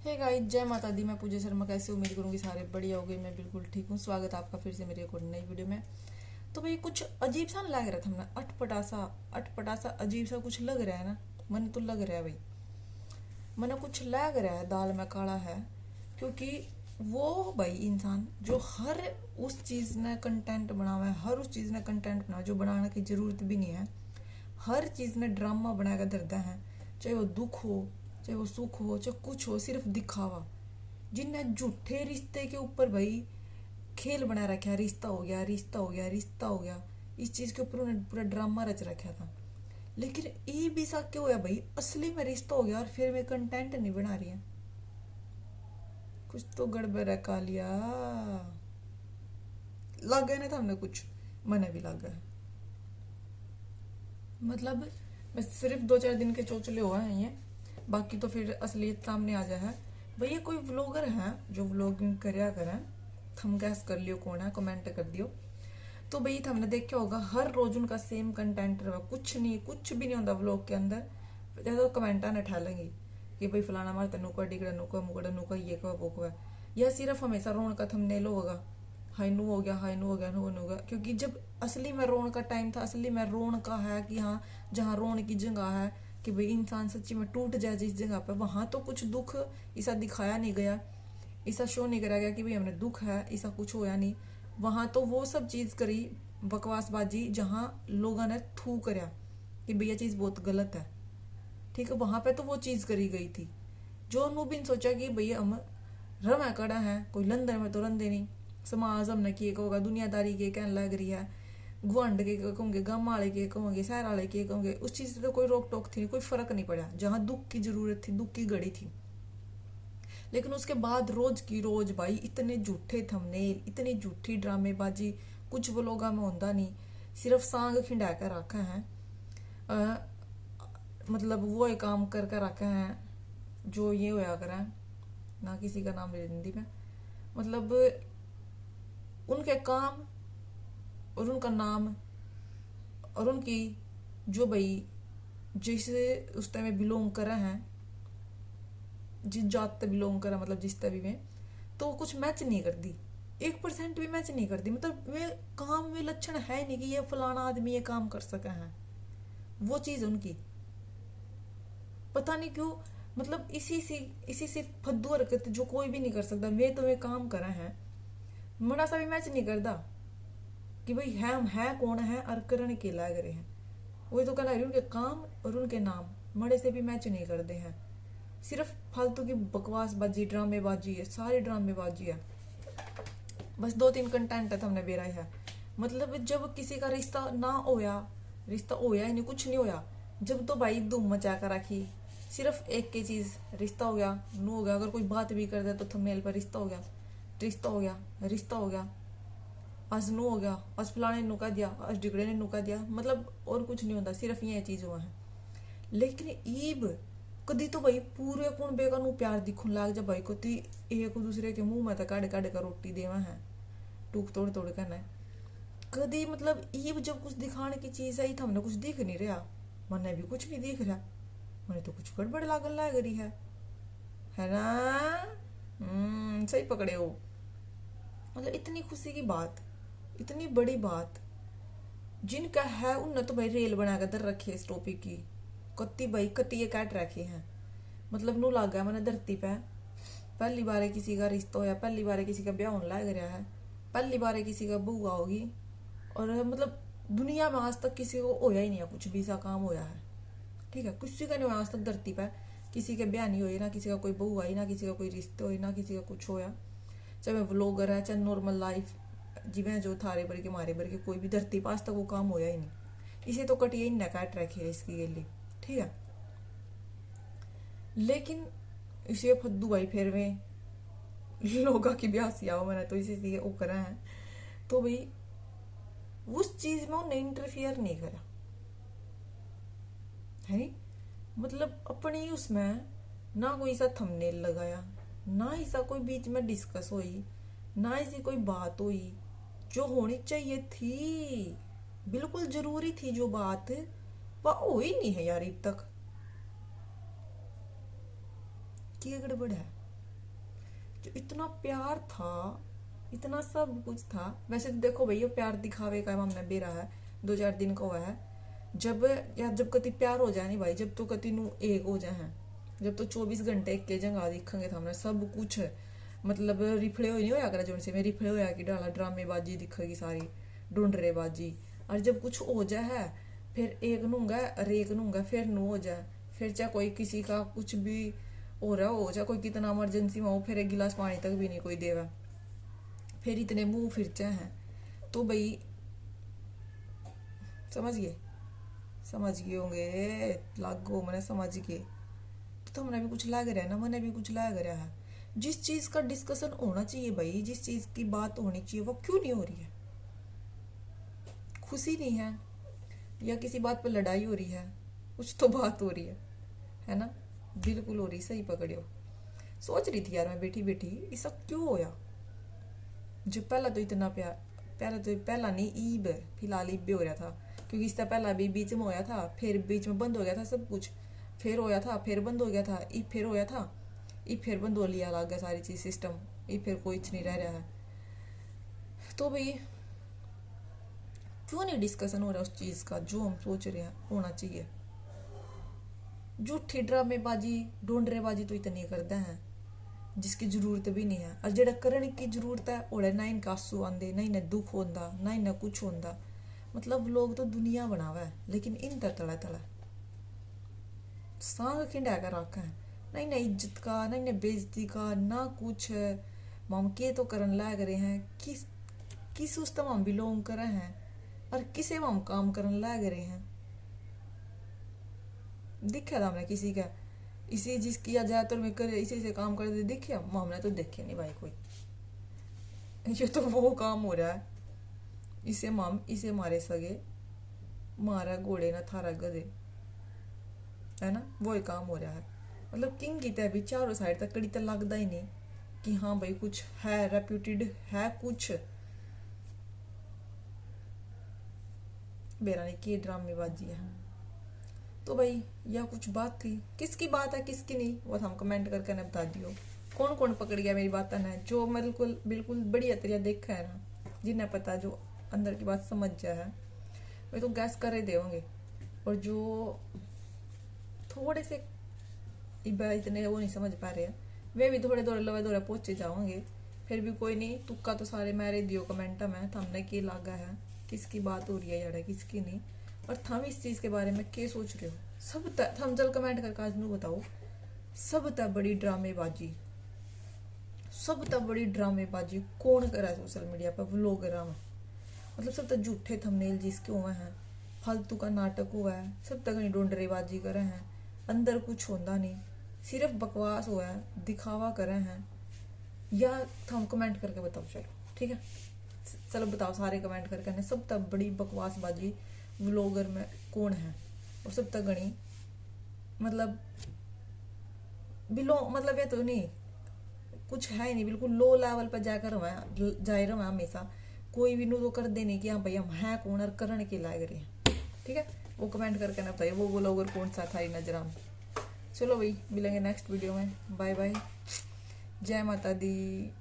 Hey guys, जय माता दी। मैं पूजा शर्मा कैसे उम्मीद करूंगी सारे बढ़िया हो गए। मैं बिल्कुल ठीक हूँ। स्वागत है आपका फिर से मेरी एक और नई वीडियो में। तो भाई कुछ अजीब सा लग रहा था ना, अटपटा सा अजीब सा कुछ लग रहा है ना। मन तो लग रहा है भाई, मन कुछ लग रहा है, दाल में काला है। क्योंकि वो भाई इंसान जो हर उस चीज ने कंटेंट बना हुआ है, हर उस चीज ने कंटेंट बना जो बनाने की जरूरत भी नहीं है, हर चीज ने ड्रामा बनाकर धरता है। चाहे वो दुख हो, चाहे वो सुख हो, चाहे कुछ हो, सिर्फ दिखावा। जिनने झूठे रिश्ते के ऊपर भाई खेल बना रखा है, रिश्ता हो गया, रिश्ता हो गया, रिश्ता हो गया, इस चीज के ऊपर उन्होंने पूरा ड्रामा रच रखा था। लेकिन ये भी सा क्यों है भाई, असली में रिश्ता हो गया और फिर वे कंटेंट नहीं बना रही है। कुछ तो गड़बड़ है कालिया। लग गया ना था हमने कुछ, मने भी लग गया। मतलब बस सिर्फ 2-4 दिन के चोचले हुए हैं ये, बाकी तो फिर असलियत सामने आ जाए है। भैया कोई व्लॉगर है जो व्लॉगिंग करया करें, थम गैस कर लियो कौन है, कमेंट कर दियो। तो भाई हमने देखा होगा हर रोज उनका सेम कंटेंट रहा, कुछ नहीं, कुछ भी नहीं होता व्लॉग के अंदर। जैसे कमेंटा ने ठहलेंगी कि भाई फलाना मार तेनू का डिगड़ा नुका मुगड़ा नुका ये कवा वो कवा, या सिर्फ हमेशा रोन का थंबनेल होगा, हाई नू हो गया, हाई नू हो गया, नू हो गया। क्योंकि जब असली में रोन का टाइम था, असली में रोन का है कि हाँ, जहाँ रोन की जगह है कि भाई इंसान सच्ची में टूट जाए जिस जगह पे, वहां तो कुछ दुख ऐसा दिखाया नहीं गया, ऐसा शो नहीं करा गया कि भाई हमने दुख है, ऐसा कुछ होया नहीं। वहां तो वो सब चीज करी बकवासबाजी, जहां लोगों ने थू करया कि भैया चीज बहुत गलत है। ठीक है, वहां पे तो वो चीज करी गई थी जो नुबिन सोचा कि भैया हम रमा कड़ा है, कोई लंदन में तो रंदे नहीं, समाज हमने किए कहोगा, दुनियादारी के कहने लग रही है, गुआंड के कहोगे, गांव वाले के कहोगे, शहर वाले के कहोगे, उस चीज से तो कोई रोक टोक थी, कोई फर्क नहीं पड़ा। जहां दुख की जरूरत थी, दुख की घड़ी थी। लेकिन उसके बाद रोज की रोज भाई इतने झूठे थंबनेल, इतनी झूठी ड्रामेबाजी, कुछ व्लॉगा में होता नहीं, सिर्फ सांग खिंडा कर रखा है। मतलब वो एक काम कर रखा है जो ये होया करे ना, किसी का नाम ले हिंदी में, मतलब उनके काम और उनका नाम और उनकी जो भाई जिसे उस टाइम में बिलोंग करा है, जिस जात से बिलोंग करा, मतलब जिस तभी में, तो कुछ मैच नहीं करती, 1% भी मैच नहीं करती। मतलब वे काम में लक्षण है नहीं कि ये फलाना आदमी ये काम कर सका है, वो चीज उनकी पता नहीं क्यों। मतलब इसी से फद्दू हरकत जो कोई भी नहीं कर सकता, वे तो वे काम करा है, मना सा भी मैच नहीं करता कि भाई है हम है कौन है और करण के लाग रहे हैं। वही तो कहना रही, उनके काम और उनके नाम मड़े से भी मैच नहीं करते हैं। सिर्फ फालतू की बकवासबाजी, ड्रामेबाजी है, सारी ड्रामेबाजी है। बस 2-3 कंटेंट है हमने बेरा है। मतलब जब किसी का रिश्ता ना होया, रिश्ता होया ही नहीं, कुछ नहीं होया, जब तो भाई धूम मचा कर रखी, सिर्फ एक की चीज, रिश्ता हो गया, नू हो गया। अगर कोई बात भी कर दे तो थंबनेल पर रिश्ता हो गया, रिश्ता हो गया, रिश्ता हो गया, आज नू हो गया, आज फलाने ने नुका दिया, आज डिगड़े ने नुका दिया। मतलब और कुछ नहीं होता, सिर्फ ये चीज हुआ है। लेकिन ईब कदी तो भाई पूरे कौन बेका नू प्यार दिखुन लाग जा भाई को, ती एक दूसरे के मुंह में काढ़ काढ़ कर रोटी देवा है, टूक तोड़ तोड़ कर ना कदी। मतलब ईब जब कुछ दिखाने की चीज आई तो हमने कुछ दिख नहीं रहा, मने भी कुछ नहीं दिख रहा, मैंने तो कुछ गड़बड़ लागन लग रही है ना। सही पकड़े हो। मतलब इतनी खुशी की बात, इतनी बड़ी बात जिनका है, उनने तो भाई रेल बना कर दर रखी है इस टॉपिक की, कत्ती भाई कत्ती काट रखे हैं। मतलब नू लग गया मैंने धरती पे, पहली बार किसी का रिश्ता होया, पहली बार किसी का ब्याह होने लग रहा है, पहली बार किसी का बुआ होगी। और मतलब दुनिया में आज तक किसी को होया ही नहीं है, कुछ भी सा काम होया है, ठीक है, किसी का नहीं हुआ आज तक धरती पे, किसी के ब्याह नहीं हुई ना, किसी का कोई बहू आई ना, किसी का कोई रिश्ते हुई ना, किसी का कुछ होया। चाहे व्लॉगर है, चाहे नॉर्मल लाइफ जिवें जो थारे भर के मारे भर के, कोई भी धरती पास तक वो काम होया ही नहीं। इसे तो कटिए ही न काट रखे है इसकी गली, ठीक है। लेकिन इसे फद्दू भाई फिर में लोगा की ब्याह सिया मैंने तो इसी से वो करा है, तो भाई उस चीज में उन्हें इंटरफियर नहीं करा है। मतलब अपनी उसमें ना कोई सा थंबनेल लगाया, ना ऐसा कोई बीच में डिस्कस हुई, ना ऐसी कोई बात हुई जो होनी चाहिए थी, बिल्कुल जरूरी थी जो बात, वह हो ही नहीं है यार अब तक। क्या गड़बड़ है। जो इतना प्यार था, इतना सब कुछ था। वैसे तो देखो भैया प्यार दिखावे का मामला बेरा है, 2-4 दिन का हुआ है। जब कति प्यार हो जाए नहीं भाई, जब तो कति नु एक हो जाए हैं, जब तो 24 घंटे एक के जगह दिखेंगे था हमने सब कुछ। मतलब रिफले हो नहीं होया करा जोन से मैं रिफले होया कि डाला ड्रामेबाजी दिखेगी सारी, ढूंढरेबाजी। और जब कुछ हो जाए है फिर एक नूंगा और एक नूंगा फिर नू हो जाए, फिर चाहे कोई किसी का कुछ भी हो रहा हो, चाहे कोई कितना इमरजेंसी में हो, फिर एक गिलास पानी तक भी नहीं कोई देवा, फिर इतने मुंह फिरचे हैं। तो भाई समझ गए होंगे, लागो मैंने समझ गए। तो हमने भी कुछ लाग रहा है ना, मैंने भी कुछ लाग रहा है। जिस चीज का डिस्कशन होना चाहिए भाई, जिस चीज की बात होनी चाहिए वो क्यों नहीं हो रही है? खुशी नहीं है या किसी बात पर लड़ाई हो रही है, कुछ तो बात हो रही है ना? बिल्कुल हो रही, सही पकड़ियो। सोच रही थी यार मैं बैठी बैठी, ये सब क्यों होया? जो पहला तो इतना प्यार, पहला नहीं ईब, फिलहाल ईब भी हो रहा था, क्योंकि इससे पहला भी बीच में होया था, फिर बीच में बंद हो गया था सब कुछ, फिर होया था, फिर बंद हो गया था, ईब फिर होया था, ईब फिर बंद हो लिया, लग गया सारी चीज सिस्टम, ईब फिर कोई नहीं रह रहा है। तो भाई क्यों नहीं डिस्कशन हो रहा उस चीज का जो हम सोच रहे हैं होना चाहिए? झूठी ड्रामेबाजी ढूंढरेबाजी तो इतनी करते हैं जिसकी जरूरत भी नहीं है, और जेड़ा करने की जरूरत है ओड़े ना इनका आंसू आंदे, ना इन्हें दुख होंदा, ना इन्हें कुछ होंदा। मतलब लोग तो दुनिया बनावा है लेकिन इन तला तला सांग खिंडा कर रखा है, ना इन्हें इज्जत का, ना इन्हें बेइज्जती का, ना कुछ। हम के तो करन लाग रहे हैं, किस उस हम बिलोंग कर रहे हैं और किसे हम काम करन लाग रहे हैं। दिखा था हमने किसी का इसी जिसकी ज्यादातर में करे इसी से काम करते दिखे हमने? तो देखे नहीं भाई कोई। ये तो वो काम हो रहा है, इसे मारे सगे, मारा घोड़े ना थारा गधे, है ना? वो ही काम हो रहा है। मतलब किंग की तय भी चारों साइड तक कड़ी तक लगता ही नहीं कि हाँ भाई कुछ है, रेप्यूटेड है कुछ। बेरा नहीं की ड्रामेबाजी है। तो भाई यह कुछ बात थी, किसकी बात है किसकी नहीं वो हम कमेंट करके ना बता दियो। कौन कौन पकड़ गया मेरी बात है, जो बिल्कुल बढ़िया तरीका देखा है ना, जिन्हें पता, जो अंदर की बात समझ जाए है, वे तो गैस कर ही देंगे। और जो थोड़े से इतने वो नहीं समझ पा रहे हैं वे भी थोड़े दौड़े पहुंचे जाओगे। फिर भी कोई नहीं, तुक्का तो सारे मेरे दियो कमेंट में, हमने की लागा है, किसकी बात हो रही है यार किसकी नहीं, और थम इस चीज के बारे में क्या सोच रहे हो। सब थम जल कमेंट करके आज नू बताओ। सब तक बड़ी ड्रामेबाजी कौन करा है सोशल मीडिया पर? व्लॉगर में मतलब सब तक झूठे थंबनेल जिसके हुए हैं, फालतू का नाटक हुआ है, सब तक नहीं ढूंढरेबाजी करे हैं, अंदर कुछ होता नहीं, सिर्फ बकवास हुआ है, दिखावा करे हैं। या थम कमेंट करके बताओ, चलो ठीक है, चलो बताओ सारे कमेंट करके सब तक बड़ी बकवासबाजी व्लॉगर में कौन है? और सब तक गणी मतलब मतलब ये तो नहीं कुछ है नहीं, बिल्कुल लो लेवल पर जाकर जाए रहा हमेशा। कोई भी नु तो कर दे नहीं कि हाँ भाई हम है कौन और करने के लायक रहे हैं, ठीक है? वो कमेंट करके ना बताइए वो व्लॉगर कौन सा था नजर में। चलो भाई मिलेंगे नेक्स्ट वीडियो में, बाय बाय, जय माता दी।